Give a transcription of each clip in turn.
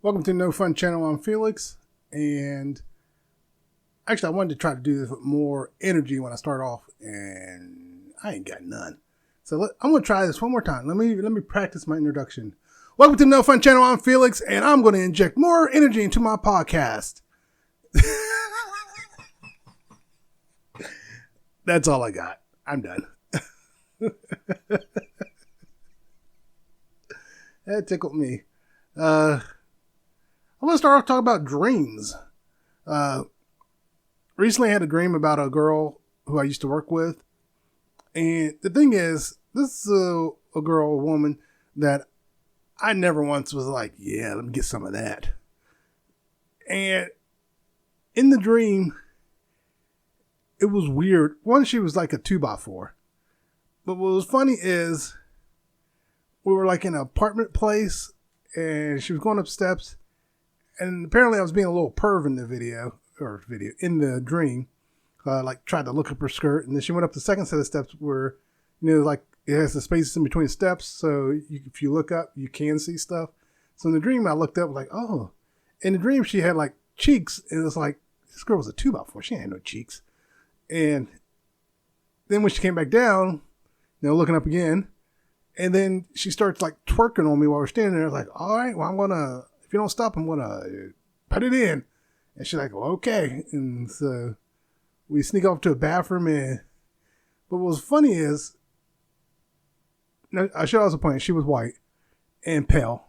Welcome to No Fun Channel. I'm Felix, and actually I wanted to try to do this with more energy when I start off, and I ain't got none. So I'm going to try this one more time. Let me practice my introduction. Welcome to No Fun Channel. I'm Felix, and I'm going to inject more energy into my podcast. That's all I got. I'm done. That tickled me. I'm going to start off talking about dreams. Recently I had a dream about a girl who I used to work with. And the thing is, this is a girl, a woman, that I never once was like, yeah, let me get some of that. And in the dream, it was weird. One, she was like a 2x4. But what was funny is we were like in an apartment place and she was going up steps. And apparently I was being a little perv in the in the dream. Like tried to look up her skirt, and then she went up the second set of steps where, like it has the spaces in between steps. So if you look up, you can see stuff. So in the dream, I looked up like, oh, in the dream, she had like cheeks. And it was like, this girl was a 2x4. She had no cheeks. And then when she came back down, looking up again, and then she starts like twerking on me while we're standing there. I was like, all right, well, if you don't stop, I'm going to put it in. And she's like, well, okay. And so we sneak off to a bathroom. But what was funny is, I should also point out, she was white and pale.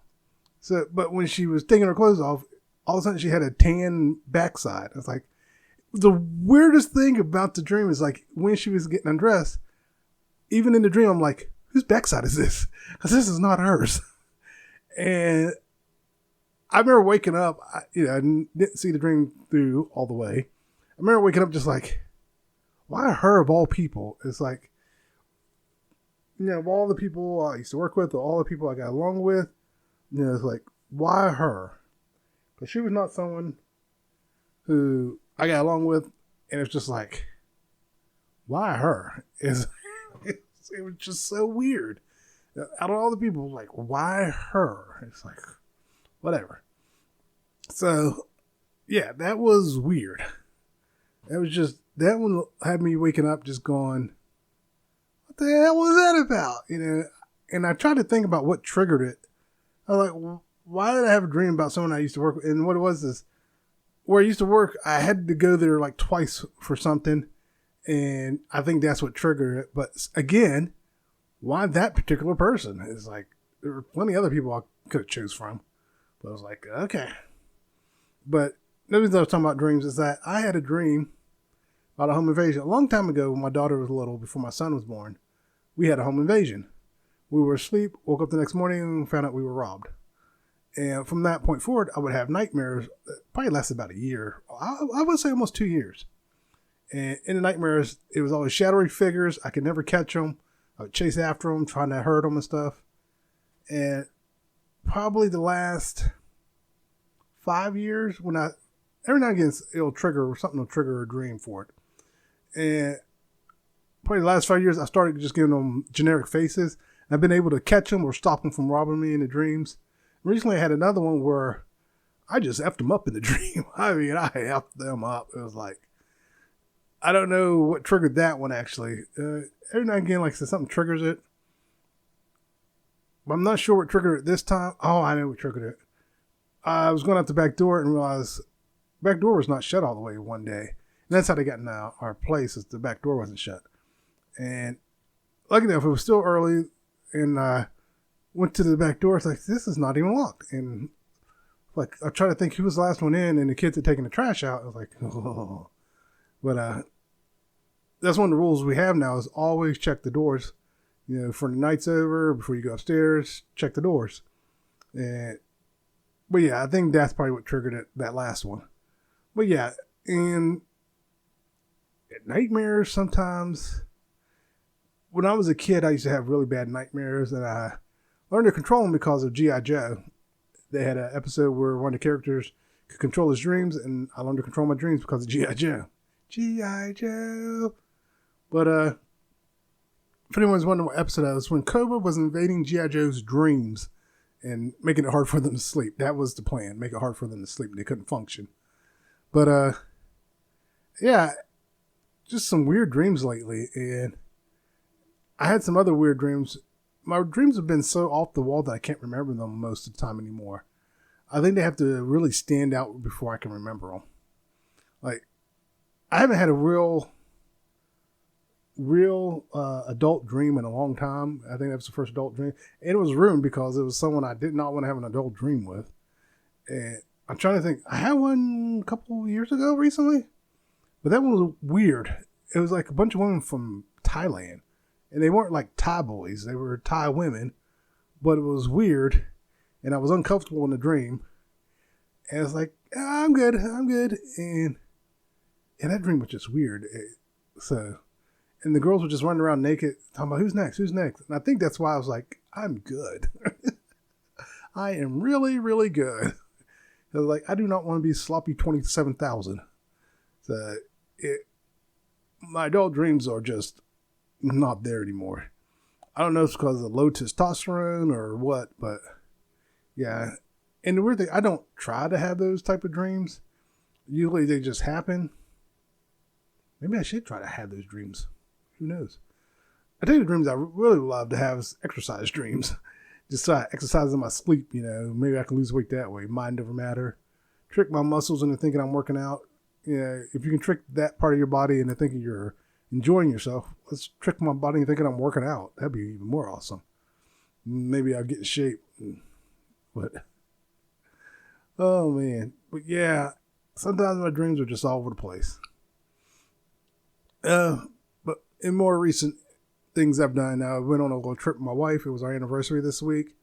So, but when she was taking her clothes off, all of a sudden she had a tan backside. It's like, the weirdest thing about the dream is like when she was getting undressed, even in the dream, I'm like, whose backside is this? Because this is not hers. And I remember waking up, I didn't see the dream through all the way. I remember waking up just like, why her of all people? It's like, of all the people I used to work with, all the people I got along with, it's like, why her? Because she was not someone who I got along with, and it's just like, why her? It was just so weird. Out of all the people, like, why her? It's like, whatever. So, yeah, that was weird. That one had me waking up just going, what the hell was that about? And I tried to think about what triggered it. I was like, well, why did I have a dream about someone I used to work with? And what it was is, where I used to work, I had to go there like twice for something. And I think that's what triggered it. But again, why that particular person? It's like, there were plenty of other people I could have chose from. But I was like, okay. But the reason I was talking about dreams is that I had a dream about a home invasion. A long time ago when my daughter was little, before my son was born, we had a home invasion. We were asleep, woke up the next morning, and found out we were robbed. And from that point forward, I would have nightmares that probably lasted about a year. I would say almost 2 years. And in the nightmares, it was always shadowy figures. I could never catch them. I would chase after them, trying to hurt them and stuff. And probably the last 5 years, every now and again, something will trigger a dream for it. And probably the last 5 years, I started just giving them generic faces. I've been able to catch them or stop them from robbing me in the dreams. Recently, I had another one where I just effed them up in the dream. I mean, I effed them up. It was like, I don't know what triggered that one, actually. Every now and again, like I said, something triggers it. But I'm not sure what triggered it this time. Oh, I know what triggered it. I was going out the back door and realized the back door was not shut all the way one day. And that's how they got in our place, is the back door wasn't shut. And lucky enough, it was still early, and I went to the back door. It's like, this is not even locked. And like, I tried to think who was the last one in, and the kids had taken the trash out. I was like, oh. But that's one of the rules we have now, is always check the doors. For the night's over, before you go upstairs, check the doors. But yeah, I think that's probably what triggered it, that last one. But yeah, and nightmares sometimes. When I was a kid, I used to have really bad nightmares, and I learned to control them because of G.I. Joe. They had an episode where one of the characters could control his dreams, and I learned to control my dreams because of G.I. Joe. G.I. Joe. But if anyone's wondering what episode that was, when Cobra was invading G.I. Joe's dreams, and making it hard for them to sleep. That was the plan. Make it hard for them to sleep. They couldn't function. But yeah, just some weird dreams lately, and I had some other weird dreams. My dreams have been so off the wall that I can't remember them most of the time anymore. I think they have to really stand out before I can remember them. Like, I haven't had a real adult dream in a long time. I think that was the first adult dream. And it was ruined because it was someone I did not want to have an adult dream with. And I'm trying to think. I had one a couple years ago recently, but that one was weird. It was like a bunch of women from Thailand. And they weren't like Thai boys. They were Thai women. But it was weird. And I was uncomfortable in the dream. And it's like, I'm good. And that dream was just weird. And the girls were just running around naked, talking about who's next. And I think that's why I was like, I'm good. I am really, really good. I was like, I do not want to be sloppy 27,000. My adult dreams are just not there anymore. I don't know if it's because of low testosterone or what, but yeah. And the weird thing, I don't try to have those type of dreams. Usually they just happen. Maybe I should try to have those dreams. Who knows? I think the dreams I really love to have is exercise dreams. Just try exercise in my sleep, maybe I can lose weight that way. Mind over matter. Trick my muscles into thinking I'm working out. If you can trick that part of your body into thinking you're enjoying yourself, let's trick my body into thinking I'm working out. That'd be even more awesome. Maybe I'll get in shape. But, oh man. But yeah, sometimes my dreams are just all over the place. But in more recent things I've done, I went on a little trip with my wife. It was our anniversary this week.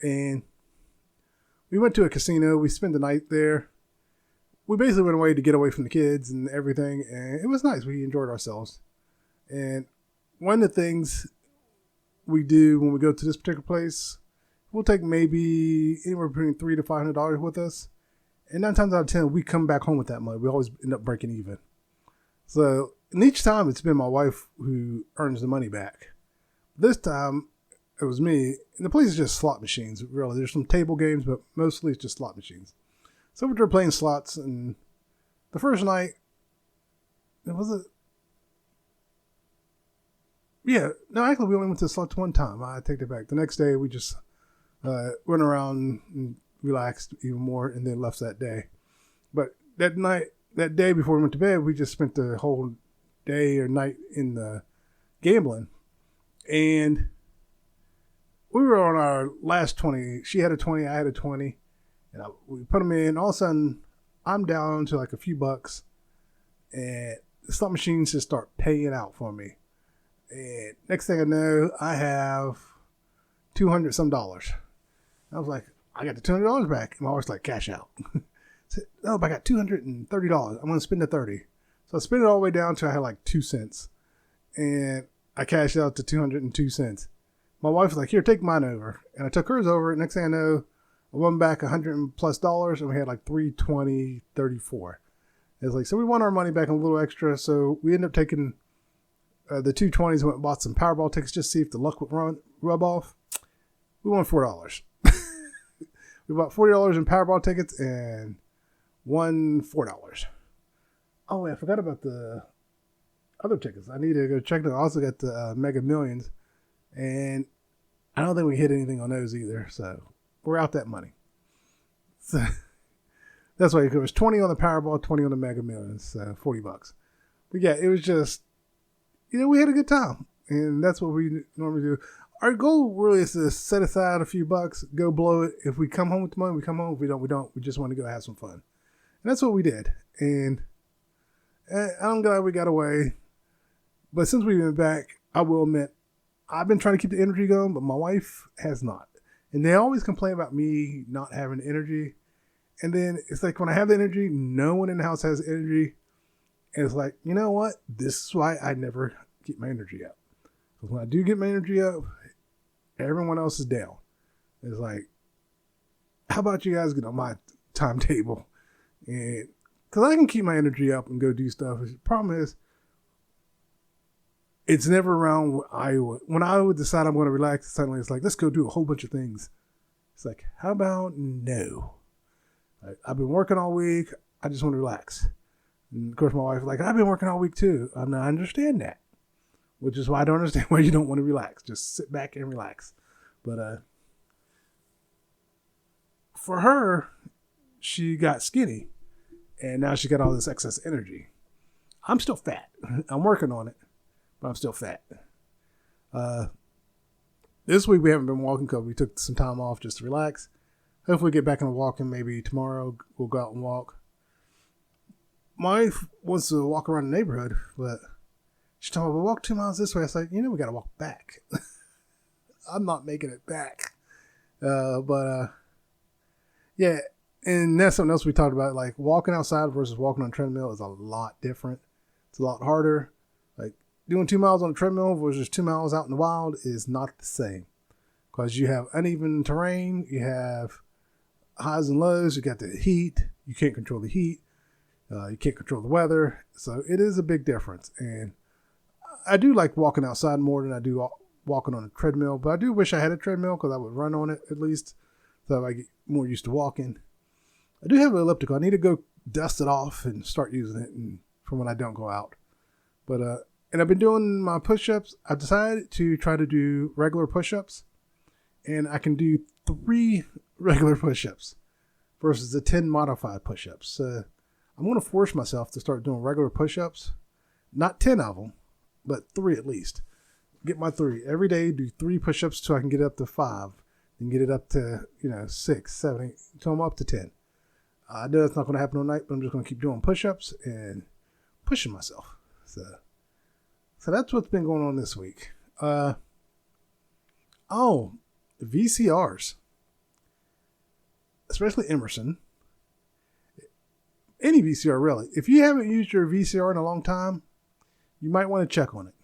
And we went to a casino. We spent the night there. We basically went away to get away from the kids and everything. And it was nice. We enjoyed ourselves. And one of the things we do when we go to this particular place, we'll take maybe anywhere between $300 to $500 with us. And 9 times out of 10, we come back home with that money. We always end up breaking even. So, and each time it's been my wife who earns the money back. This time it was me. And the place is just slot machines, really. There's some table games, but mostly it's just slot machines. So we're playing slots, and the first night, actually we only went to slots one time. I take that back. The next day we just went around and relaxed even more and then left that day. But that day before we went to bed, we just spent the whole day or night in the gambling. And we were on our last 20. She had a 20, I had a 20. And we put them in. All of a sudden, I'm down to like a few bucks. And the slot machines just start paying out for me. And next thing I know, I have $200 some. I was like, I got the $200 back. And my wife's like, cash out. I said, no, but I got $230. I'm going to spend the 30. So I spent it all the way down to I had like 2 cents. And I cashed out to 202 cents. My wife was like, here, take mine over. And I took hers over. Next thing I know, I won back $100+ and we had like $320.34. It's like, so we won our money back a little extra. So we ended up taking the 220s, went and bought some Powerball tickets just to see if the luck would rub off. We won $4. We bought $40 in Powerball tickets and won $4. Oh, I forgot about the other tickets. I need to go check them. I also got the Mega Millions, and I don't think we hit anything on those either. So we're out that money. So that's why it was 20 on the Powerball, 20 on the Mega Millions, $40. But yeah, it was just, we had a good time, and that's what we normally do. Our goal really is to set aside a few bucks, go blow it. If we come home with the money, we come home. If we don't, we don't. We just want to go have some fun. And that's what we did. And I'm glad we got away. But since we've been back, I will admit, I've been trying to keep the energy going, but my wife has not. And they always complain about me not having energy. And then it's like when I have the energy, no one in the house has energy. And it's like, you know what? This is why I never get my energy up. Because when I do get my energy up, everyone else is down. It's like, how about you guys get on my timetable? And because I can keep my energy up and go do stuff. The problem is, it's never around when I would decide I'm going to relax. Suddenly it's like, let's go do a whole bunch of things. It's like, how about no? I've been working all week. I just want to relax. And of course, my wife was like, I've been working all week too. I understand that, which is why I don't understand why you don't want to relax. Just sit back and relax. But for her, she got skinny, and now she got all this excess energy. I'm still fat. I'm working on it, but I'm still fat. This week we haven't been walking because we took some time off just to relax. Hopefully get back into walking. Maybe tomorrow we'll go out and walk. My wife wants to walk around the neighborhood, but she's talking about, we'll walk 2 miles this way. I was like, we got to walk back. I'm not making it back. Yeah, and that's something else we talked about. Like, walking outside versus walking on a treadmill is a lot different. It's a lot harder. Like, doing 2 miles on a treadmill versus 2 miles out in the wild is not the same. Because you have uneven terrain, you have highs and lows, you got the heat, you can't control the heat. You can't control the weather. So it is a big difference. And I do like walking outside more than I do walking on a treadmill. But I do wish I had a treadmill because I would run on it at least. So I get more used to walking. I do have an elliptical. I need to go dust it off and start using it for when I don't go out. But and I've been doing my push-ups. I decided to try to do regular push-ups. And I can do 3 regular push-ups versus the 10 modified push-ups. I'm going to force myself to start doing regular push-ups. Not 10 of them, but 3 at least. Get my 3. Every day, do 3 push-ups till I can get up to 5. Then get it up to, 6, 7, 8, until I'm up to 10. I know that's not going to happen all night, but I'm just going to keep doing push-ups and pushing myself. So that's what's been going on this week. VCRs. Especially Emerson. Any VCR, really. If you haven't used your VCR in a long time, you might want to check on it.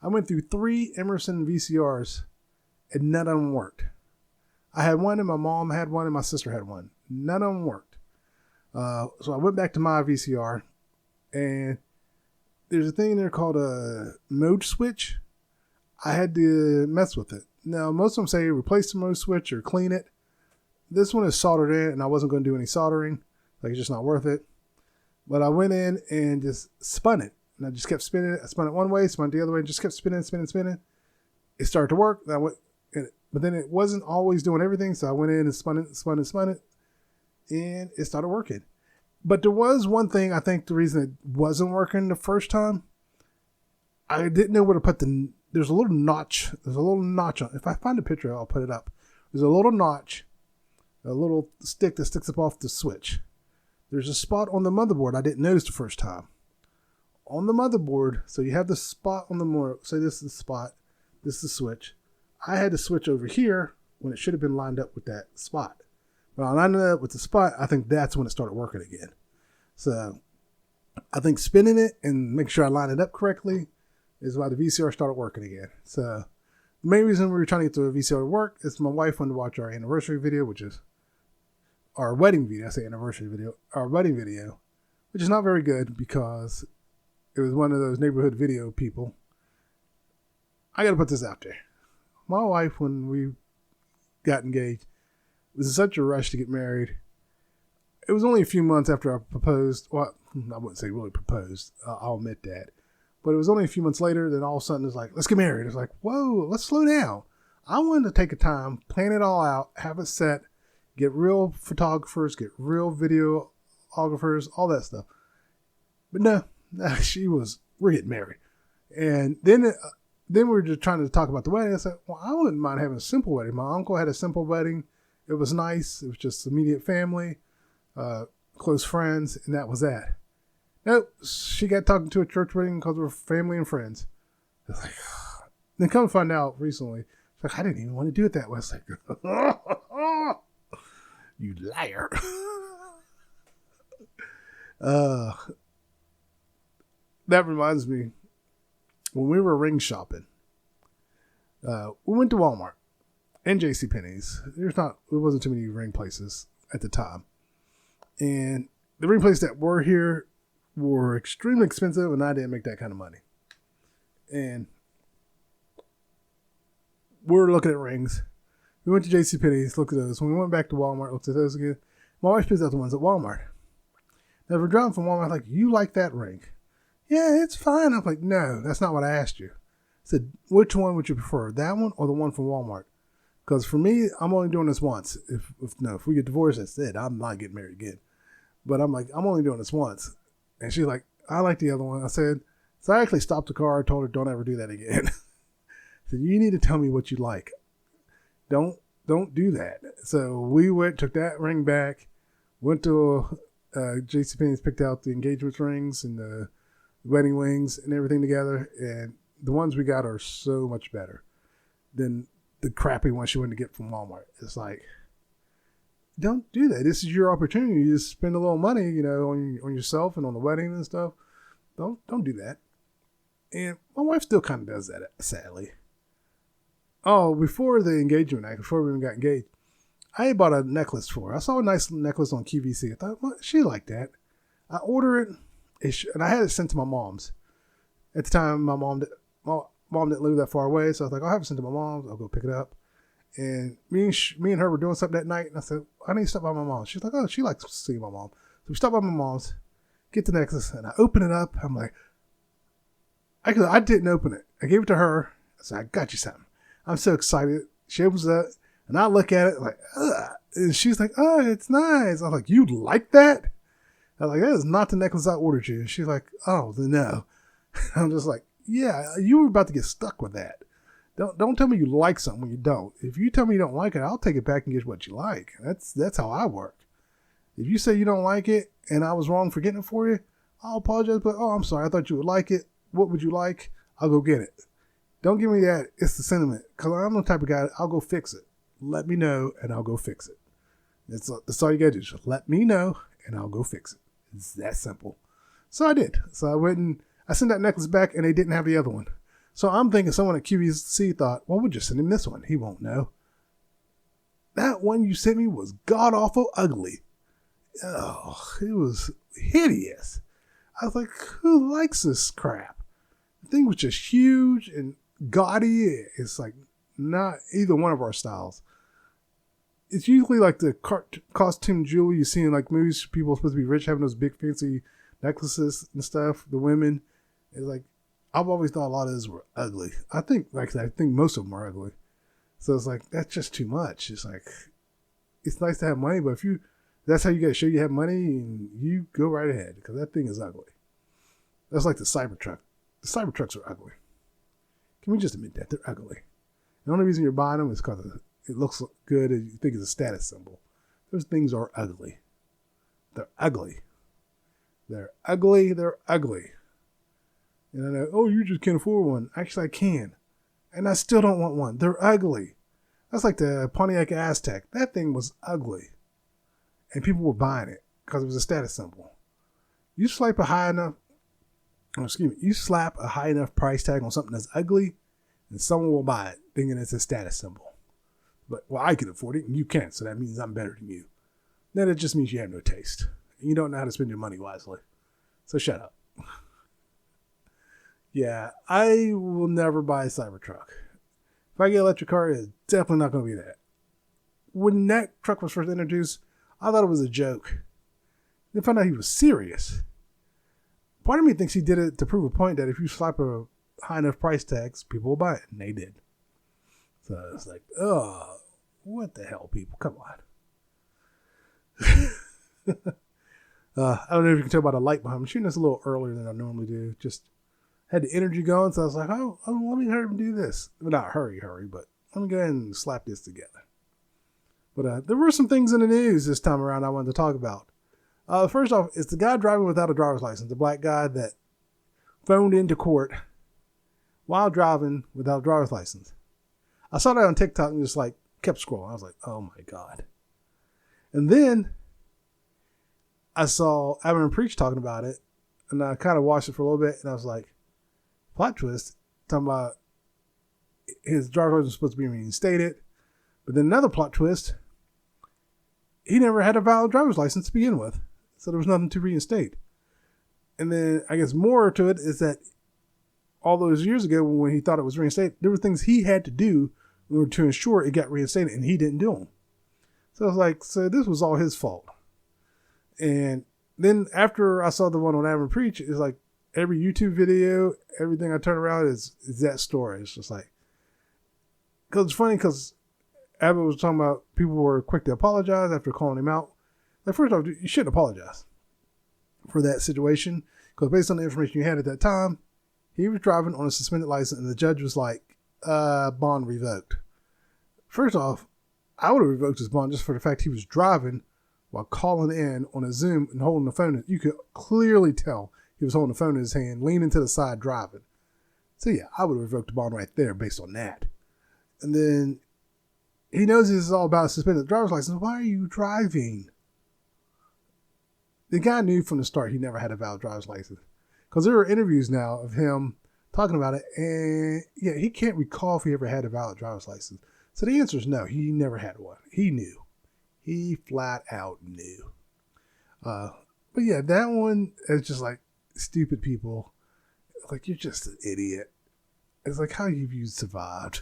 I went through 3 Emerson VCRs, and none of them worked. I had one, and my mom had one, and my sister had one. None of them worked. So I went back to my VCR, and there's a thing in there called a mode switch. I had to mess with it. Now, most of them say replace the mode switch or clean it. This one is soldered in, and I wasn't going to do any soldering. Like, it's just not worth it. But I went in and just spun it. And I just kept spinning it. I spun it one way, spun it the other way, and just kept spinning. It started to work. But then it wasn't always doing everything. So I went in and spun it. And it started working. But there was one thing, I think the reason it wasn't working the first time, I didn't know where to put there's a little notch. There's a little notch on. If I find a picture, I'll put it up. There's a little notch, a little stick that sticks up off the switch. There's a spot on the motherboard I didn't notice the first time. On the motherboard, so you have the spot on the motherboard. Say this is the spot. This is the switch. I had to switch over here when it should have been lined up with that spot. When I lined it up with the spot, I think that's when it started working again. So I think spinning it and making sure I line it up correctly is why the VCR started working again. So the main reason we were trying to get the VCR to work is my wife wanted to watch our anniversary video, which is our wedding video. I say anniversary video, our wedding video, which is not very good because it was one of those neighborhood video people. I got to put this out there. My wife, when we got engaged, was in such a rush to get married. It was only a few months after I proposed. Well, I wouldn't say really proposed. I'll admit that. But it was only a few months later that all of a sudden it's like, let's get married. It's like, whoa, let's slow down. I wanted to take a time, plan it all out, have it set, get real photographers, get real videographers, all that stuff. But no, we're getting married. And then we were just trying to talk about the wedding. I said, well, I wouldn't mind having a simple wedding. My uncle had a simple wedding. It was nice. It was just immediate family, close friends, and that was that. Nope, she got talking to a church wedding because of her family and friends. I was like, then come to find out recently, she's like, I didn't even want to do it that way. I was like, you liar. That reminds me, when we were ring shopping, we went to Walmart and JCPenney's. There wasn't too many ring places at the time. And the ring places that were here were extremely expensive, and I didn't make that kind of money. And we're looking at rings, We went to JCPenney's, looked at those. When we went back to Walmart, looked at those again. My wife picked out the ones at Walmart. Now, we're driving from Walmart, like, you like that ring? Yeah, it's fine. I'm like, no, that's not what I asked you. I said, which one would you prefer, that one or the one from Walmart? Because for me, I'm only doing this once. If we get divorced, that's it. I'm not getting married again. But I'm like, I'm only doing this once. And she's like, I like the other one. I said, so I actually stopped the car. I told her, don't ever do that again. I said, you need to tell me what you like. Don't do that. So we took that ring back, went to JCPenney's, picked out the engagement rings and the wedding rings and everything together. And the ones we got are so much better than the crappy ones she went to get from Walmart. It's like, don't do that. This is your opportunity to spend a little money, on yourself and on the wedding and stuff. Don't do that. And my wife still kind of does that, sadly. Oh, before the engagement night, before we even got engaged, I bought a necklace for her. I saw a nice necklace on QVC. I thought, well, she liked that. I ordered it, and I had it sent to my mom's. At the time, my mom didn't live that far away, so I was like, I'll have it sent to my mom's. I'll go pick it up. And me and her were doing something that night, and I said, I need to stop by my mom's. She's like, oh, she likes to see my mom. So we stopped by my mom's, get the necklace, and I open it up. I'm like, I didn't open it. I gave it to her. I said, I got you something. I'm so excited. She opens it up, and I look at it like, ugh. And she's like, oh, it's nice. I'm like, you like that? I was like, that is not the necklace I ordered you. And she's like, oh, then no. I'm just like, yeah, you were about to get stuck with that. Don't tell me you like something when you don't. If you tell me you don't like it, I'll take it back and get what you like. That's how I work. If you say you don't like it and I was wrong for getting it for you, I'll apologize, but I'm sorry, I thought you would like it. What would you like? I'll go get it. Don't give me that. It's the sentiment. Because I'm the type of guy, I'll go fix it. Let me know and I'll go fix it. That's all you got to do. Just let me know and I'll go fix it. It's that simple. So I did. So I went and I sent that necklace back and they didn't have the other one. So I'm thinking someone at QVC thought, well, we'll just send him this one. He won't know. That one you sent me was god-awful ugly. Oh, it was hideous. I was like, who likes this crap? The thing was just huge and gaudy. It's like not either one of our styles. It's usually like the costume jewelry you see in like movies. People are supposed to be rich having those big fancy necklaces and stuff. The women, it's like, I've always thought a lot of those were ugly. I think most of them are ugly. So it's like, that's just too much. It's like, it's nice to have money, but if that's how you got to show you have money, and you go right ahead, because that thing is ugly. That's like the Cybertruck. The Cybertrucks are ugly. Can we just admit that? They're ugly. The only reason you're buying them is because it looks good and you think it's a status symbol. Those things are ugly. They're ugly. They're ugly. They're ugly. And I know, oh, you just can't afford one. Actually, I can. And I still don't want one. They're ugly. That's like the Pontiac Aztec. That thing was ugly. And people were buying it because it was a status symbol. You slap a high enough price tag on something that's ugly, and someone will buy it thinking it's a status symbol. But, well, I can afford it and you can't, so that means I'm better than you. Then it just means you have no taste. And you don't know how to spend your money wisely. So shut up. Yeah, I will never buy a Cybertruck. If I get an electric car, it's definitely not going to be that. When that truck was first introduced, I thought it was a joke. Then found out he was serious. Part of me thinks he did it to prove a point that if you slap a high enough price tags, people will buy it. And they did. So it's like, oh, what the hell, people? Come on. I don't know if you can tell by the light behind me. I'm shooting this a little earlier than I normally do. Just had the energy going, so I was like, oh let me hurry and do this. Well, not hurry, but let me go ahead and slap this together. But there were some things in the news this time around I wanted to talk about. First off, it's the guy driving without a driver's license, the black guy that phoned into court while driving without a driver's license. I saw that on TikTok and just like kept scrolling. I was like, oh my God. And then I saw Adam Preach talking about it, and I kind of watched it for a little bit, and I was like, plot twist, talking about his driver's license was supposed to be reinstated. But then another plot twist, he never had a valid driver's license to begin with. So there was nothing to reinstate. And then I guess more to it is that all those years ago when he thought it was reinstated, there were things he had to do in order to ensure it got reinstated, and he didn't do them. So I was like, so this was all his fault. And then after I saw the one on Adam Preach, it's like every YouTube video, everything I turn around is that story. It's just like, because it's funny because Abbott was talking about people were quick to apologize after calling him out. Like, first off, you shouldn't apologize for that situation, because based on the information you had at that time, he was driving on a suspended license, and the judge was like, bond revoked. First off, I would have revoked his bond just for the fact he was driving while calling in on a Zoom and holding the phone. You could clearly tell he was holding the phone in his hand, leaning to the side, driving. So yeah, I would have revoked the bond right there based on that. And then he knows this is all about suspended driver's license. Why are you driving? The guy knew from the start he never had a valid driver's license, because there are interviews now of him talking about it, and yeah, he can't recall if he ever had a valid driver's license. So the answer is no, he never had one. He knew. He flat out knew. But yeah, that one is just like stupid people. Like, you're just an idiot. It's like, how have you survived?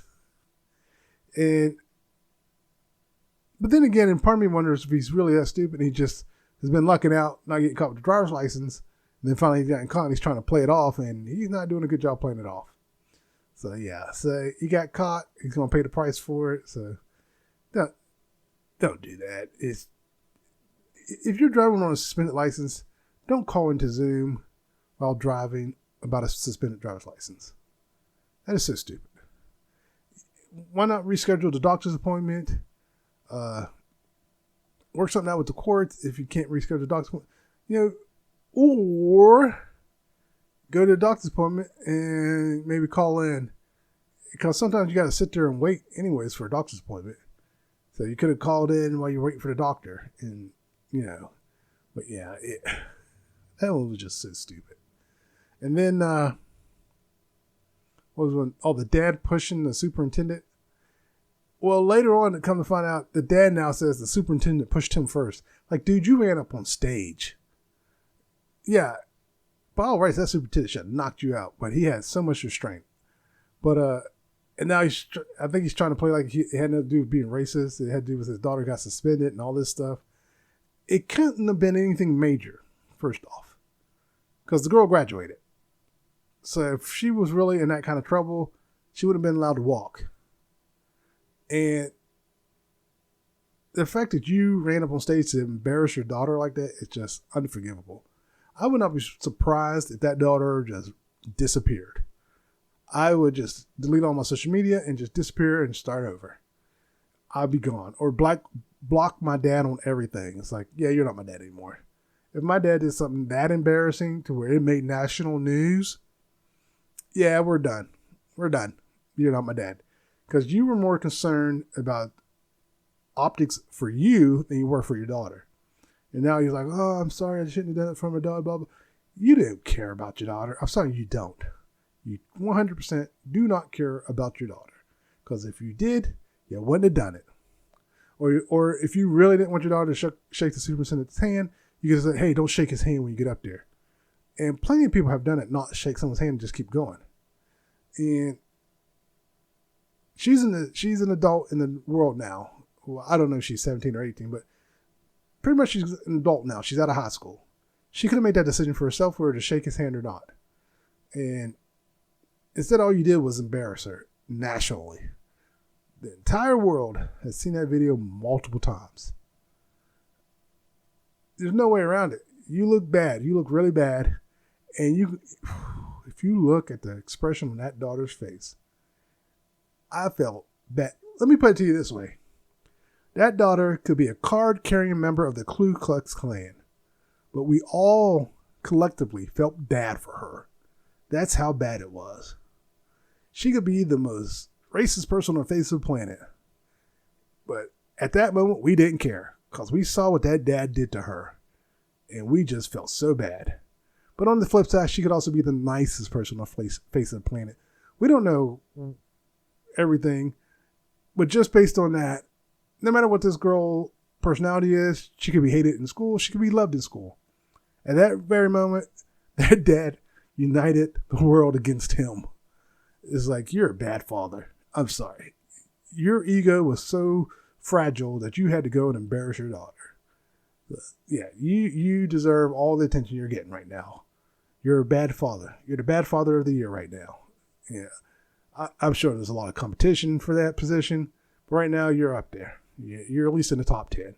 But then again, and part of me wonders if he's really that stupid and he just has been lucking out, not getting caught with a driver's license, and then finally he's gotten caught and he's trying to play it off, and he's not doing a good job playing it off. So yeah, so he got caught. He's going to pay the price for it. So don't do that. If you're driving on a suspended license, don't call into Zoom while driving about a suspended driver's license. That is so stupid. Why not reschedule the doctor's appointment? Work something out with the courts if you can't reschedule the doctor's appointment. Or go to the doctor's appointment and maybe call in. Because sometimes you got to sit there and wait anyways for a doctor's appointment. So you could have called in while you're waiting for the doctor. And, but yeah, that one was just so stupid. And then, what was one? Oh, the dad pushing the superintendent. Well, later on, to come to find out, the dad now says the superintendent pushed him first. Like, dude, you ran up on stage. Yeah, by all rights, that superintendent should have knocked you out, but he had so much restraint. But, and now I think he's trying to play like it had nothing to do with being racist. It had to do with his daughter got suspended and all this stuff. It couldn't have been anything major, first off, because the girl graduated. So if she was really in that kind of trouble, she would have been allowed to walk. And the fact that you ran up on stage to embarrass your daughter like that is just unforgivable. I would not be surprised if that daughter just disappeared. I would just delete all my social media and just disappear and start over. I'd be gone. Or block my dad on everything. It's like, yeah, you're not my dad anymore. If my dad did something that embarrassing to where it made national news, yeah, we're done. We're done. You're not my dad. Because you were more concerned about optics for you than you were for your daughter. And now he's like, oh, I'm sorry, I shouldn't have done it for my daughter, blah, blah. You don't care about your daughter. I'm sorry, you don't. You 100% do not care about your daughter. Because if you did, you wouldn't have done it. Or if you really didn't want your daughter to shake the superintendent's hand, you could say, hey, don't shake his hand when you get up there. And plenty of people have done it, not shake someone's hand and just keep going. And she's an adult in the world now. Well, I don't know if she's 17 or 18, but pretty much she's an adult now. She's out of high school. She could have made that decision for herself whether to shake his hand or not. And instead, all you did was embarrass her nationally. The entire world has seen that video multiple times. There's no way around it. You look bad. You look really bad. And if you look at the expression on that daughter's face, I felt bad. Let me put it to you this way. That daughter could be a card-carrying member of the Ku Klux Klan, but we all collectively felt bad for her. That's how bad it was. She could be the most racist person on the face of the planet, but at that moment, we didn't care because we saw what that dad did to her, and we just felt so bad. But on the flip side, she could also be the nicest person on the face of the planet. We don't know everything, but just based on that, no matter what this girl personality is, she could be hated in school, she could be loved in school. At that very moment, that dad united the world against him. It's like, you're a bad father. I'm sorry. your ego was so fragile that you had to go and embarrass your daughter. Yeah, you deserve all the attention you're getting right now. You're a bad father. You're the bad father of the year right now. Yeah, I'm sure there's a lot of competition for that position, but right now you're up there. You're at least in the top 10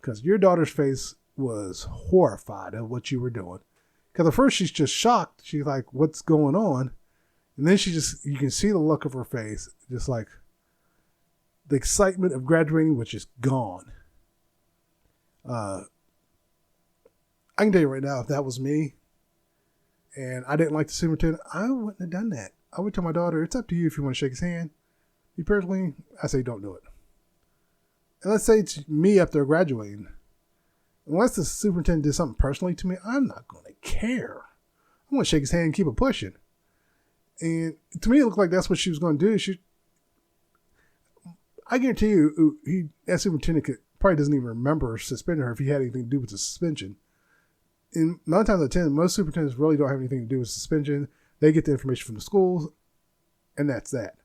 because your daughter's face was horrified at what you were doing. Because at first she's just shocked. She's like, "What's going on?" And then you can see the look of her face, just like the excitement of graduating, which is gone. I can tell you right now, if that was me and I didn't like the superintendent, I wouldn't have done that. I would tell my daughter, it's up to you if you want to shake his hand. Me personally, I say don't do it. And let's say it's me after graduating. Unless the superintendent did something personally to me, I'm not going to care. I'm going to shake his hand and keep it pushing. And to me, it looked like that's what she was going to do. I guarantee you, that superintendent probably doesn't even remember suspending her if he had anything to do with the suspension. And 9 times out of 10, most superintendents really don't have anything to do with suspension. They get the information from the schools, and that's that.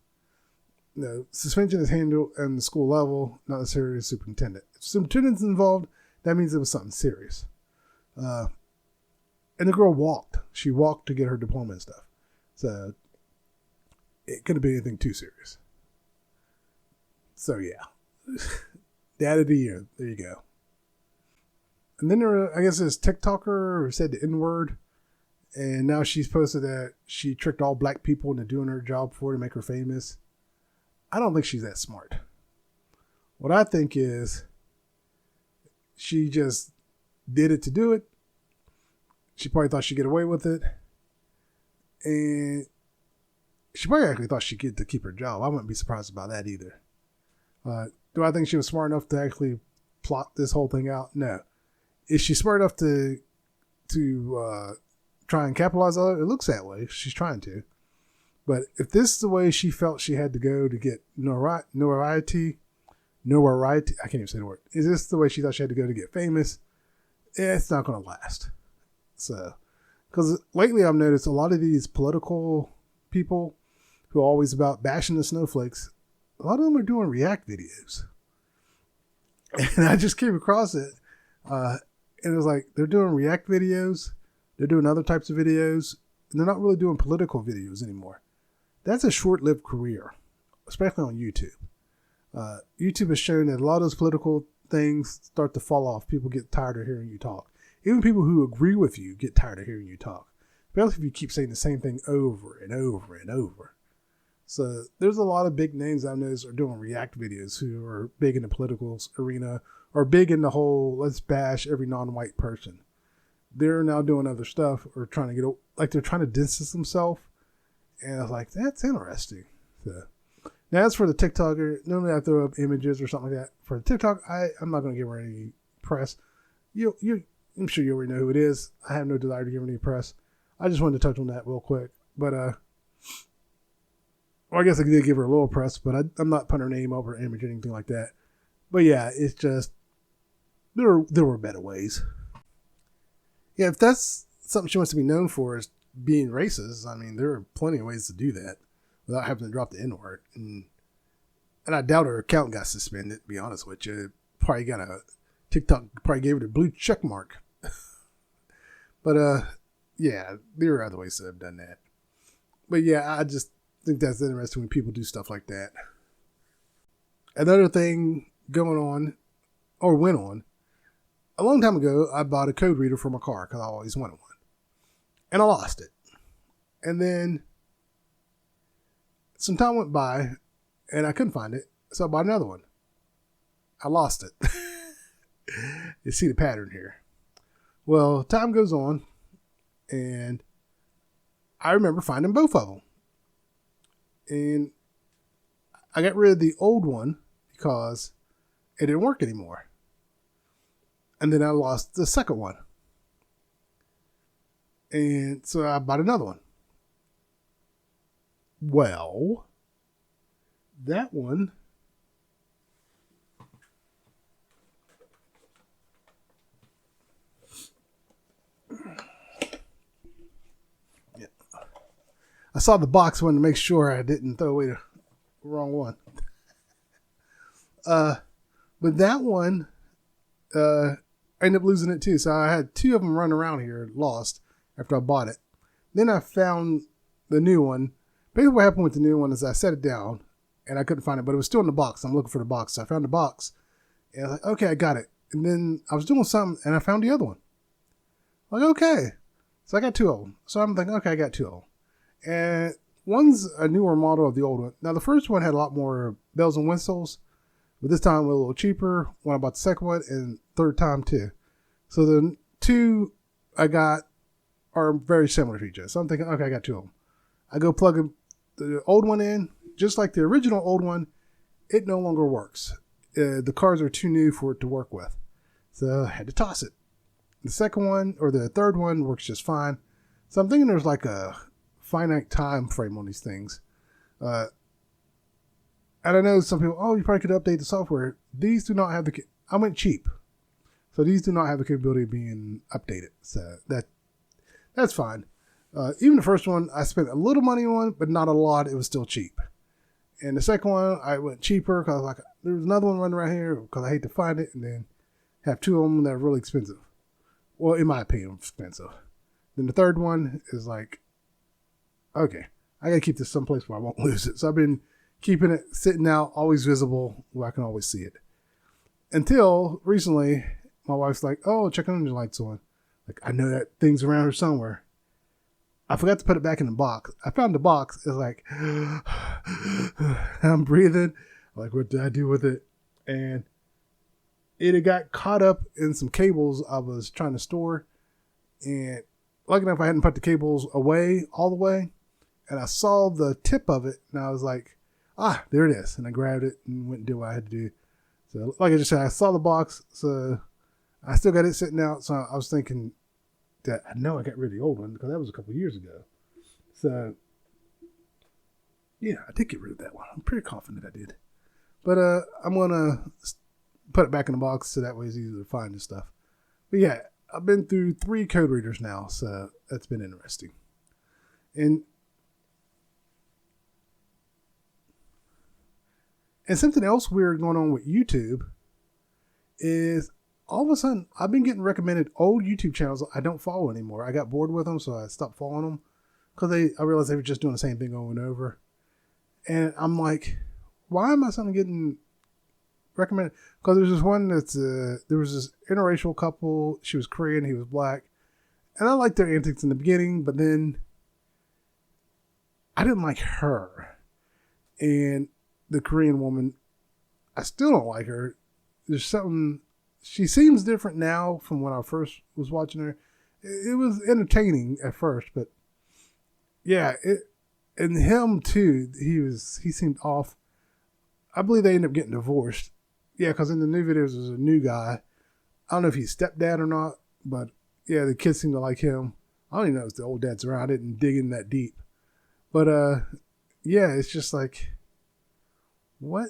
Suspension is handled at the school level, not necessarily the superintendent. If the superintendent's involved, that means it was something serious. And the girl walked. She walked to get her diploma and stuff. So it couldn't be anything too serious. So yeah. Dad of the year. There you go. And then I guess this TikToker who said the N-word. And now she's posted that she tricked all black people into doing her job for her to make her famous. I don't think she's that smart. What I think is she just did it to do it. She probably thought she'd get away with it. And she probably actually thought she'd get to keep her job. I wouldn't be surprised about that either. Do I think she was smart enough to actually plot this whole thing out? No. Is she smart enough to try and capitalize on it? It looks that way. She's trying to. But if this is the way she felt she had to go to get notoriety, I can't even say the word. Is this the way she thought she had to go to get famous? It's not going to last. So, because lately I've noticed a lot of these political people who are always about bashing the snowflakes, a lot of them are doing react videos. And I just came across it. And it was like, they're doing react videos. They're doing other types of videos. And they're not really doing political videos anymore. That's a short-lived career, especially on YouTube. YouTube has shown that a lot of those political things start to fall off. People get tired of hearing you talk. Even people who agree with you get tired of hearing you talk. Especially if you keep saying the same thing over and over and over. So there's a lot of big names I've noticed are doing react videos who are big in the political arena or big in the whole let's bash every non-white person. They're now doing other stuff or trying to like they're trying to distance themselves. And I was like, that's interesting. So now as for the TikToker, normally I throw up images or something like that. For the TikTok, I'm not going to give her any press. I'm sure you already know who it is. I have no desire to give her any press. I just wanted to touch on that real quick. But, well, I guess I did give her a little press, but I'm not putting her name up or image or anything like that. But yeah, it's just, there were better ways. Yeah, if that's something she wants to be known for is being racist, I mean, there are plenty of ways to do that without having to drop the N-word. And I doubt her account got suspended, to be honest with you. TikTok probably gave it a blue check mark. But, yeah, there are other ways to have done that. But yeah, I just think that's interesting when people do stuff like that. Another thing went on, a long time ago, I bought a code reader for my car because I always wanted one. And I lost it. And then some time went by and I couldn't find it. So I bought another one. I lost it. You see the pattern here. Well, time goes on and I remember finding both of them. And I got rid of the old one because it didn't work anymore. And then I lost the second one. And so I bought another one. Well, that one I saw the box, wanted to make sure I didn't throw away the wrong one. But that one, I ended up losing it too. So I had 2 of them running around here lost after I bought it. Then I found the new one. Basically what happened with the new one is I set it down and I couldn't find it, but it was still in the box. I'm looking for the box. So I found the box and I was like, okay, I got it. And then I was doing something and I found the other one. I'm like, okay. So I got 2 of them. So I'm thinking, okay, I got 2 of them. And one's a newer model of the old one. Now the first one had a lot more bells and whistles, but this time it was a little cheaper when I bought the second one, and third time too. So the 2 I got are very similar to each other. So I'm thinking, okay, I got 2 of them. I go plug the old one in, just like the original old one, it no longer works. The cards are too new for it to work with. So I had to toss it. The second one, or the third one, works just fine. So I'm thinking there's like a finite time frame on these things. And I know some people, oh, you probably could update the software. These do not have I went cheap. So these do not have the capability of being updated. So that's fine. Even the first one, I spent a little money on, but not a lot. It was still cheap. And the second one, I went cheaper because like there was another one running around here because I hate to find it, and then have 2 of them that are really expensive. Well, in my opinion, expensive. Then the third one is like, okay, I gotta keep this someplace where I won't lose it. So I've been keeping it sitting out, always visible, where I can always see it. Until recently, my wife's like, oh, check on your lights on. Like, I know that thing's around here somewhere. I forgot to put it back in the box. I found the box. It's like, I'm breathing. Like, what did I do with it? And it had got caught up in some cables I was trying to store. And lucky enough, I hadn't put the cables away all the way. And I saw the tip of it. And I was like, there it is. And I grabbed it and went and did what I had to do. So like I just said, I saw the box. So I still got it sitting out. So I was thinking that I know I got rid of the old one because that was a couple of years ago. So yeah, I did get rid of that one. I'm pretty confident I did. But I'm going to put it back in the box so that way it's easier to find and stuff. But yeah, I've been through 3 code readers now, so that's been interesting. And something else weird going on with YouTube is all of a sudden I've been getting recommended old YouTube channels I don't follow anymore. I got bored with them, so I stopped following them because I realized they were just doing the same thing over and over. And I'm like, why am I suddenly getting recommended? Because there's this one that's there was this interracial couple. She was Korean, he was black, and I liked their antics in the beginning, but then I didn't like her. And the Korean woman, I still don't like her. There's something, she seems different now from when I first was watching her. It was entertaining at first, but yeah, and him too, he seemed off. I believe they ended up getting divorced. Yeah, because in the new videos there's a new guy. I don't know if he's stepdad or not, but yeah, the kids seem to like him. I don't even know if the old dad's around. I didn't dig in that deep. But yeah, it's just like, what?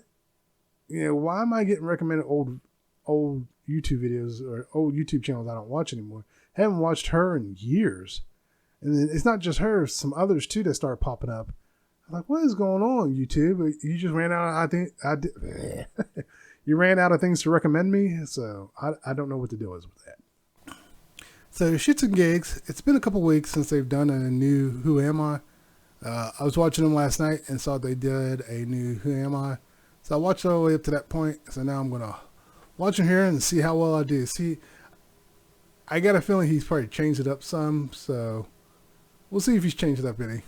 You know, why am I getting recommended old YouTube videos or old YouTube channels I don't watch anymore? I haven't watched her in years. And then it's not just her, some others too that start popping up. I'm like, what is going on, YouTube? You just ran out of, you ran out of things to recommend me, so I don't know what the deal is with that. So Shits and Gigs, it's been a couple weeks since they've done a new Who Am I? I was watching them last night and saw they did a new Who Am I? So I watched all the way up to that point, so now I'm going to watch him here and see how well I do. See, I got a feeling he's probably changed it up some, so we'll see if he's changed it up any.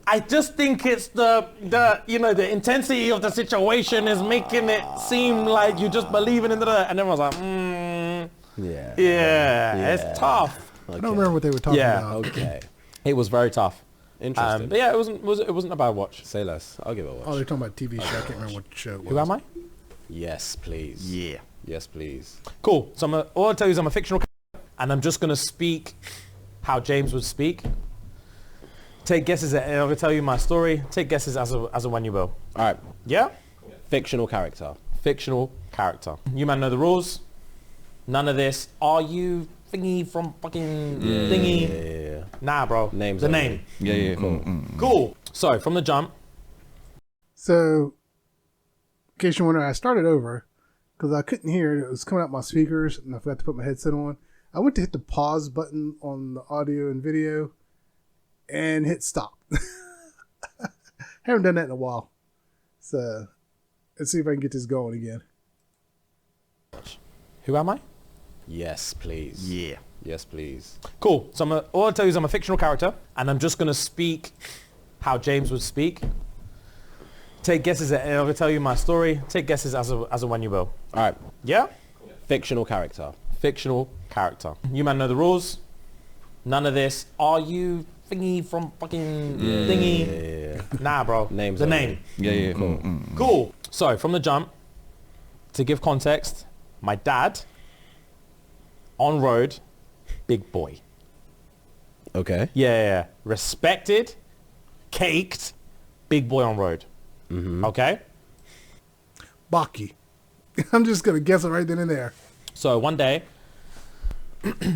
I just think it's the intensity of the situation is making it seem like you're just believing in it, and everyone's like, yeah, it's tough. Okay. I don't remember what they were talking about. Okay. It was very tough. Interesting. But yeah, it wasn't a bad watch. Say less. I'll give it a watch. Oh, they're talking about TV show. I can't remember what show it was. Who am I? Yes, please. Yeah. Yes, please. Cool. So all I'll tell you is I'm a fictional character, and I'm just going to speak how James would speak. Take guesses. I'm going to tell you my story. Take guesses as and when you will. All right. Yeah? Fictional character. Fictional character. You man know the rules. None of this. Are you thingy from fucking thingy? Yeah. Nah, bro. Names the only. name. Yeah. Cool. Cool. So from the jump, So, in case you're wondering, I started over because I couldn't hear it. It was coming out my speakers, and I forgot to put my headset on. I went to hit the pause button on the audio and video and hit stop. Haven't done that in a while. So, let's see if I can get this going again. who am I? Yes, please. Yeah. Yes, please. Cool. So all I'll tell you is I'm a fictional character, and I'm just gonna speak how James would speak. Take guesses, and I'm gonna tell you my story. Take guesses as a when you will. All right. Yeah? Fictional character. Fictional character. You man know the rules. None of this. Are you thingy from fucking thingy? Yeah. Nah, bro. Names the only. name. Yeah. Cool. Cool. So from the jump, to give context, my dad on road, big boy. Okay. Yeah. Respected, caked, big boy on road. Okay? Baki. I'm just going to guess it right then and there. So one day,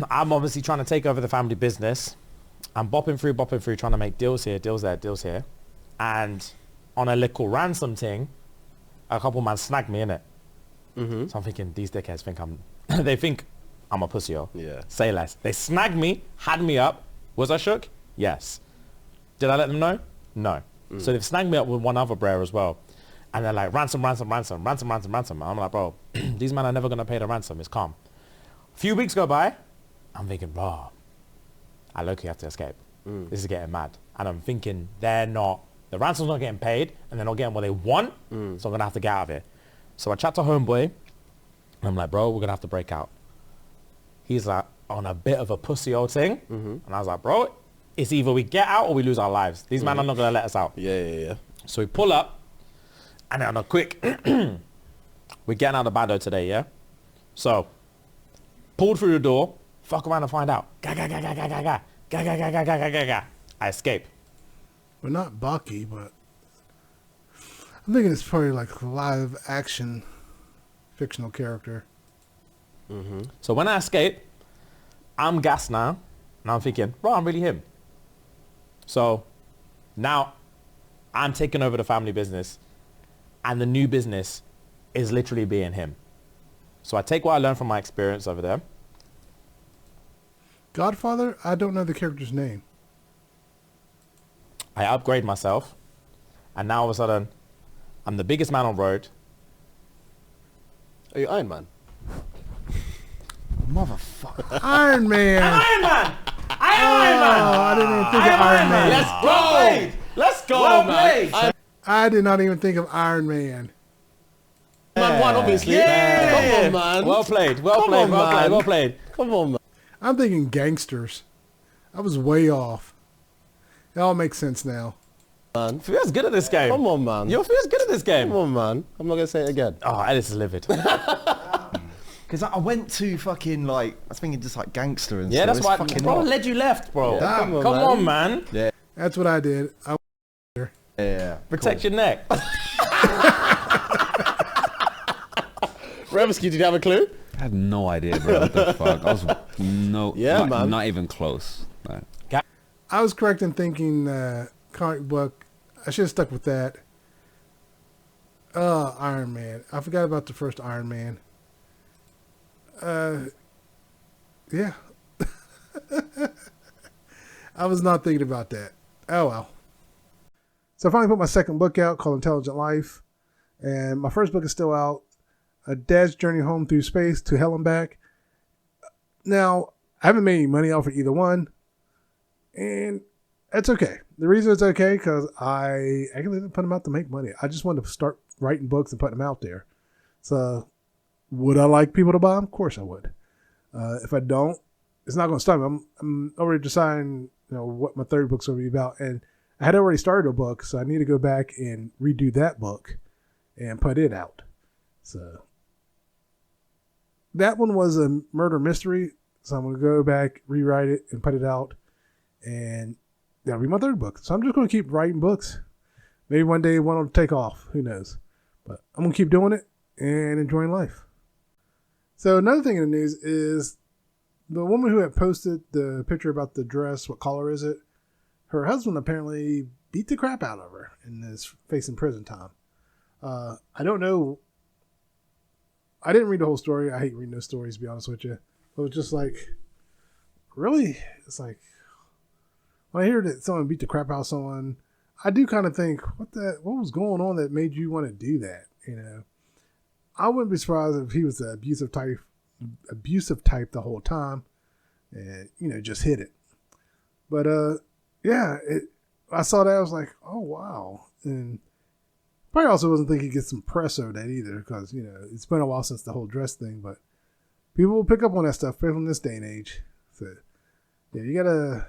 I'm obviously trying to take over the family business. I'm bopping through, trying to make deals here, deals there, deals here. And on a little ransom thing, a couple man snagged me, innit? So I'm thinking, these dickheads think they think I'm a pussy, yo. Yeah. Say less. They snagged me, had me up. Was I shook? Yes. Did I let them know? No. So they've snagged me up with one other brer as well. And they're like, ransom. I'm like, bro, these men are never going to pay the ransom. It's calm. A few weeks go by. I'm thinking, bro, I low-key have to escape. This is getting mad. And I'm thinking, the ransom's not getting paid, and they're not getting what they want, so I'm going to have to get out of here. So I chat to homeboy, and I'm like, bro, we're going to have to break out. He's like, on a bit of a pussy old thing. And I was like, bro, it's either we get out or we lose our lives. These men are not going to let us out. Yeah. So we pull up, and then on a quick, we're getting out of Bando today, yeah? So, pulled through the door, fuck around and find out. Ga. I escape. Well, not Baki, but I'm thinking it's probably like a live action fictional character. So when I escape, I'm gassed now, and I'm thinking, bro, I'm really him. So now I'm taking over the family business, and the new business is literally being him. So I take what I learned from my experience over there. Godfather? I don't know the character's name. I upgrade myself, and now all of a sudden, I'm the biggest man on road. Are you Iron Man? Motherfucker. Iron Man. Iron Man! I didn't even think of Iron Man. Let's go, Well man. played. I did not even think of Iron Man. Man one, obviously. Yeah. Come on, man. Well played. Come on, man. I'm thinking gangsters. I was way off. It all makes sense now. Man. Fio's good at this game. Come on, man. Yo, Fio's good at this game. Come on, man. I'm not going to say it again. Oh, Ellis is livid. Because I went to fucking like, I was thinking just like gangster and Yeah, stuff. that's It's why. fucking Bro, not. led you left, bro. Yeah, Come come on, on, man. Yeah. That's what I did. Yeah. Protect your neck. Revsky, did you have a clue? I had no idea, bro. What the fuck? I was man. not even close. Like, I was correct in thinking comic book. I should have stuck with that. Iron Man. I forgot about the first Iron Man. Yeah. I was not thinking about that. Oh well. So I finally put my second book out called Intelligent Life. And my first book is still out. A Dad's Journey Home Through Space to Hell and Back. Now, I haven't made any money off of either one. And that's okay. The reason it's okay because I actually didn't put them out to make money. I just wanted to start writing books and putting them out there. So would I like people to buy them? Of course I would. If I don't, it's not going to stop me. I'm already deciding, what my third book's going to be about. And I had already started a book, so I need to go back and redo that book and put it out. So that one was a murder mystery. So I'm going to go back, rewrite it, and put it out. And that'll be my third book. So I'm just going to keep writing books. Maybe one day one will take off. Who knows? But I'm going to keep doing it and enjoying life. So another thing in the news is the woman who had posted the picture about the dress, what color is it? Her husband apparently beat the crap out of her and is facing prison time. I don't know. I didn't read the whole story. I hate reading those stories, to be honest with you. It was just like, really? It's like, when I hear that someone beat the crap out of someone, I do kind of think, what was going on that made you want to do that? You know, I wouldn't be surprised if he was the abusive type the whole time, and just hit it. But yeah, I saw that, I was like, oh wow, and probably also wasn't thinking he'd get some press over that either, because it's been a while since the whole dress thing, but people will pick up on that stuff, especially in this day and age. So yeah, you gotta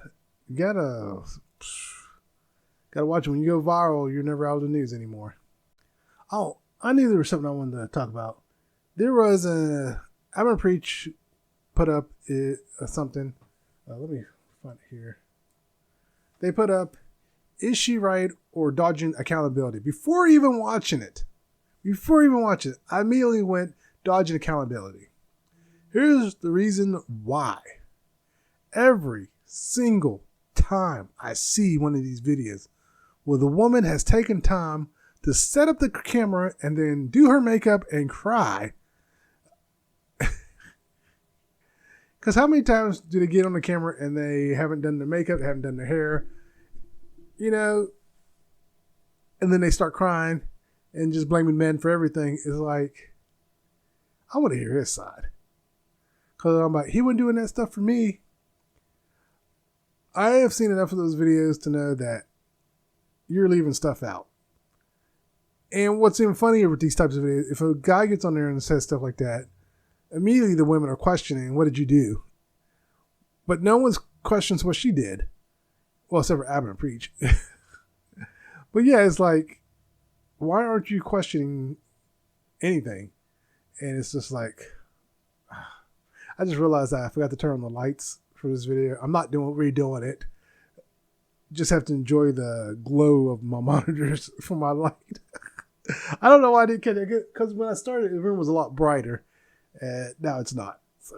watch it. When you go viral, you're never out of the news anymore. Oh, I knew there was something I wanted to talk about. There was I'm gonna preach put up something. Let me find it here. They put up, is she right or dodging accountability? Before even watching it, I immediately went dodging accountability. Here's the reason why. Every single time I see one of these videos where the woman has taken time to set up the camera and then do her makeup and cry. Because how many times do they get on the camera and they haven't done their makeup, they haven't done their hair, and then they start crying and just blaming men for everything? It's like, I want to hear his side. Because I'm like, he wasn't doing that stuff for me. I have seen enough of those videos to know that you're leaving stuff out. And what's even funnier with these types of videos, if a guy gets on there and says stuff like that, immediately the women are questioning, what did you do? But no one questions what she did. Well, except for Abner Preach. But yeah, it's like, why aren't you questioning anything? And it's just like, I just realized that I forgot to turn on the lights for this video. I'm not redoing it. Just have to enjoy the glow of my monitors for my light. I don't know why I didn't catch it, because when I started, the room was a lot brighter. Now it's not. So,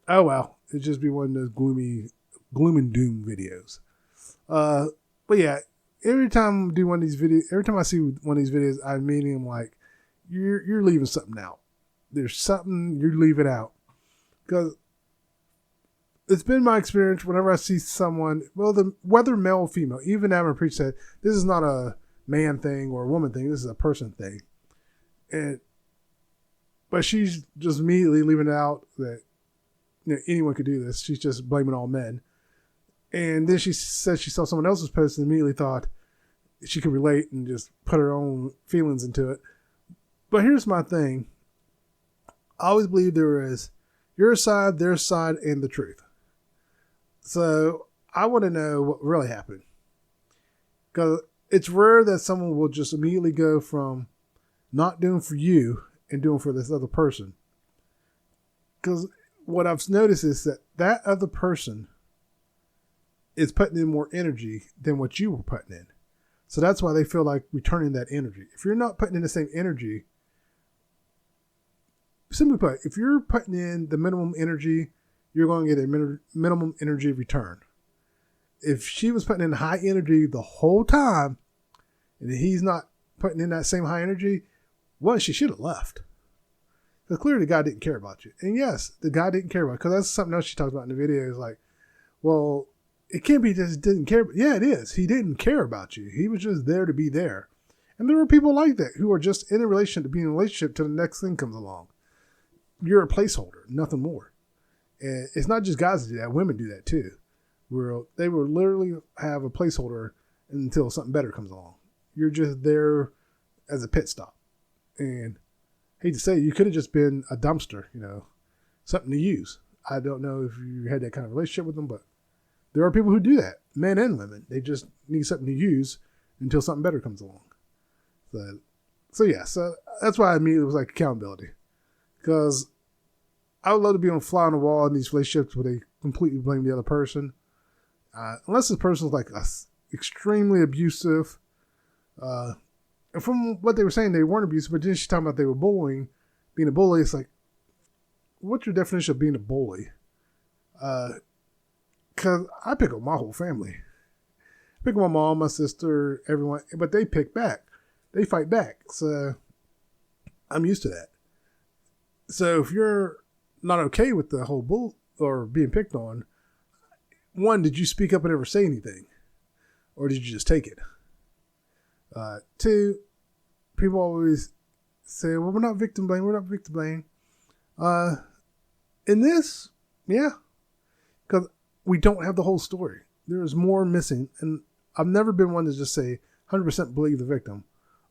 oh well, it'd just be one of those gloom and doom videos. But yeah, every time I do one of these videos, every time I see one of these videos, I immediately am like, you're leaving something out. There's something you're leaving out. Because it's been my experience whenever I see someone, whether male or female, even Abner Preach said, this is not a man thing or a woman thing, this is a person thing. But she's just immediately leaving it out that anyone could do this. She's just blaming all men. And then she said she saw someone else's post and immediately thought she could relate and just put her own feelings into it. But here's my thing. I always believe there is your side, their side, and the truth. So I want to know what really happened. Because it's rare that someone will just immediately go from not doing for you and doing for this other person. Because what I've noticed is that other person is putting in more energy than what you were putting in. So that's why they feel like returning that energy. If you're not putting in the same energy, simply put, if you're putting in the minimum energy, you're going to get a minimum energy return. If she was putting in high energy the whole time, and he's not putting in that same high energy, well, she should have left. Because clearly the guy didn't care about you. And yes, the guy didn't care about you. Because that's something else she talks about in the video. Is like, well, it can't be just didn't care. Yeah, it is. He didn't care about you. He was just there to be there. And there are people like that who are just in a relationship to be in a relationship till the next thing comes along. You're a placeholder, nothing more. And it's not just guys that do that. Women do that too. Where they will literally have a placeholder until something better comes along. You're just there as a pit stop. And I hate to say, you could have just been a dumpster, something to use. I don't know if you had that kind of relationship with them, but there are people who do that, men and women. They just need something to use until something better comes along. So that's why I immediately was like accountability. Because I would love to be on fly on the wall in these relationships where they completely blame the other person. Unless this person is like extremely abusive. And from what they were saying, they weren't abusive, but then she's talking about they were being a bully. It's like, what's your definition of being a bully? Because I pick on my whole family. Pick on my mom, my sister, everyone, but they pick back. They fight back. So I'm used to that. So if you're not okay with the whole bull or being picked on, one, did you speak up and ever say anything? Or did you just take it? Two, people always say, well, we're not victim blame. We're not victim blame. In this, yeah. Because we don't have the whole story. There is more missing. And I've never been one to just say 100% believe the victim.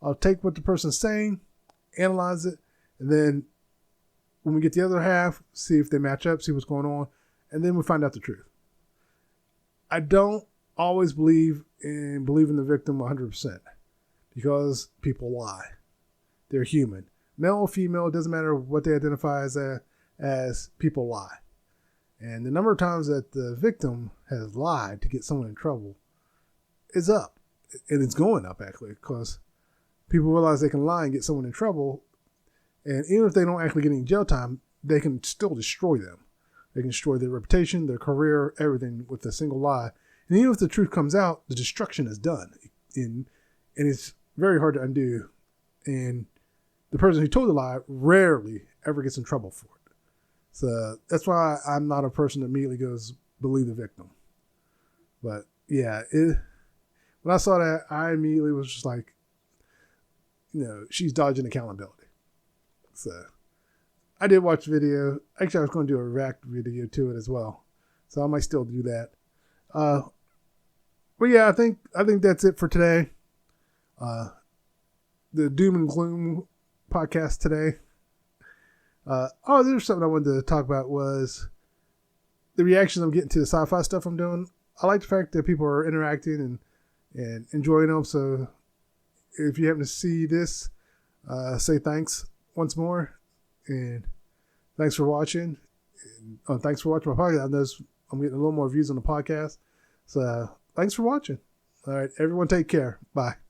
I'll take what the person's saying, analyze it, and then when we get the other half, see if they match up, see what's going on, and then we find out the truth. I don't always believe in the victim 100% because people lie. They're human. Male or female, it doesn't matter what they identify as people lie. And the number of times that the victim has lied to get someone in trouble is up. And it's going up, actually, because people realize they can lie and get someone in trouble. And even if they don't actually get any jail time, they can still destroy them. They can destroy their reputation, their career, everything with a single lie. And even if the truth comes out, the destruction is done. And it's very hard to undo. And the person who told the lie rarely ever gets in trouble for it. So that's why I'm not a person that immediately goes, believe the victim. But yeah, when I saw that, I immediately was just like, she's dodging accountability. So I did watch the video. Actually, I was going to do a react video to it as well. So I might still do that. But yeah, I think that's it for today. The doom and gloom podcast today. There's something I wanted to talk about was the reactions I'm getting to the sci-fi stuff I'm doing. I like the fact that people are interacting and enjoying them. So if you happen to see this, say thanks once more. And thanks for watching. Thanks for watching my podcast. I noticed I'm getting a little more views on the podcast. So thanks for watching. All right, everyone take care. Bye.